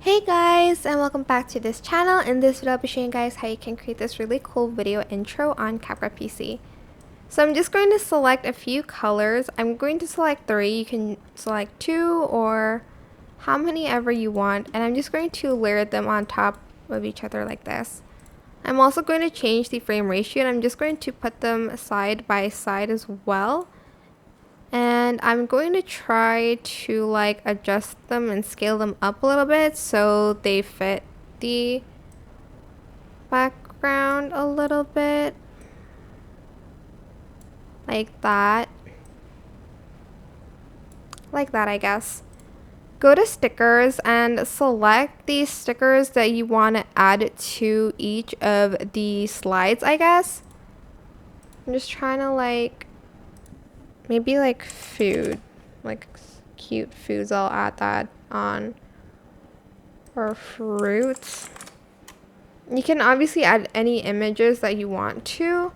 Hey guys, and welcome back to this channel. In this video I'll be showing you guys how you can create this really cool video intro on CapCut PC. So I'm just going to select a few colors. I'm going to select 3. You can select 2 or how many ever you want, and I'm just going to layer them on top of each other like this. I'm also going to change the frame ratio, and I'm just going to put them side by side as well. And I'm going to try to adjust them and scale them up a little bit so they fit the background a little bit. Like that. Like that, I guess. Go to stickers and select the stickers that you want to add to each of the slides, I guess. I'm just trying to maybe food, cute foods. I'll add that on, or fruits. You can obviously add any images that you want to.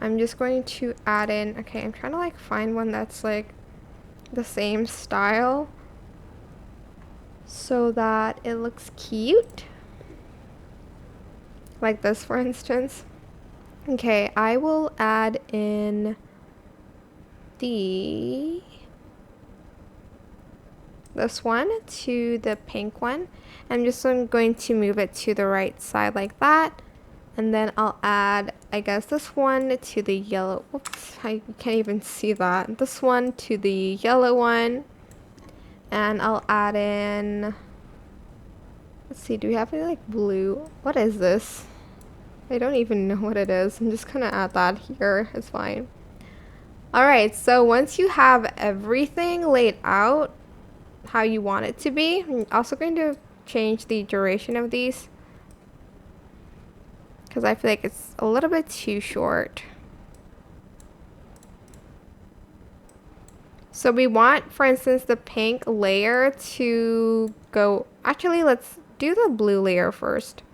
I'm just going to add in, okay, I'm trying to find one that's the same style so that it looks cute, like this for instance. Okay, I will add in this one to the pink one. I'm going to move it to the right side like that, and then I'll add, I guess, this one to the yellow. Oops, I can't even see that. This one to the yellow one, and I'll add in, let's see, do we have any blue? What is this? I don't even know what it is. I'm just gonna add that here. It's fine. Alright, so once you have everything laid out how you want it to be, I'm also going to change the duration of these because I feel like it's a little bit too short. So we want, for instance, the pink layer to go, actually let's do the blue layer first.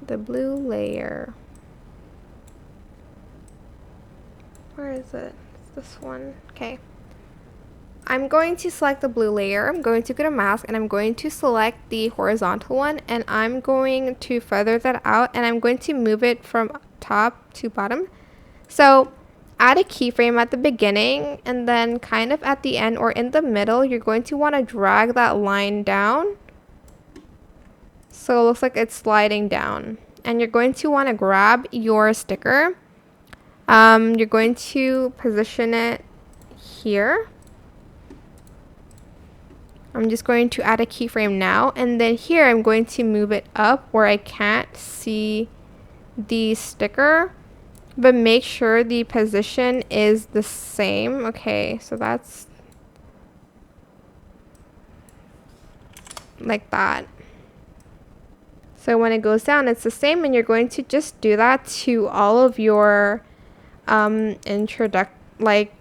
The blue layer. Where is it? It's this one. Okay. I'm going to select the blue layer. I'm going to go to mask and I'm going to select the horizontal one, and I'm going to feather that out, and I'm going to move it from top to bottom. So add a keyframe at the beginning, and then kind of at the end or in the middle, you're going to want to drag that line down so it looks like it's sliding down. And you're going to want to grab your sticker. You're going to position it here. I'm just going to add a keyframe now, and then here I'm going to move it up where I can't see the sticker, but make sure the position is the same. Okay, so that's like that. So when it goes down, it's the same, and you're going to just do that to all of your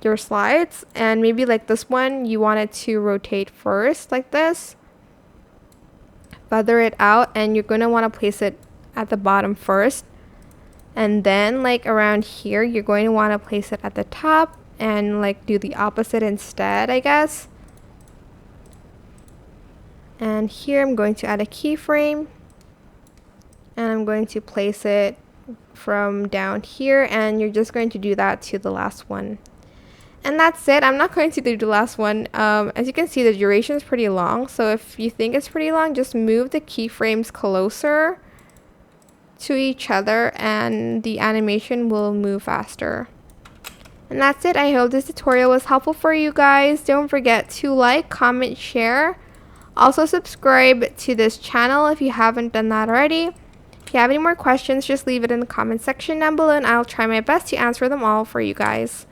your slides. And maybe this one, you want it to rotate first like this. Feather it out, and you're going to want to place it at the bottom first, and then around here you're going to want to place it at the top, and do the opposite instead, I guess. And here I'm going to add a keyframe, and I'm going to place it from down here, and you're just going to do that to the last one. And that's it. I'm not going to do the last one. As you can see, the duration is pretty long, so if you think it's pretty long, just move the keyframes closer to each other and the animation will move faster. And that's it. I hope this tutorial was helpful for you guys. Don't forget to like, comment, share. Also subscribe to this channel if you haven't done that already. If you have any more questions, just leave it in the comment section down below, and I'll try my best to answer them all for you guys.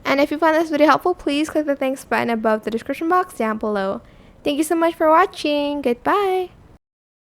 And if you found this video helpful, please click the thanks button above the description box down below. Thank you so much for watching. Goodbye.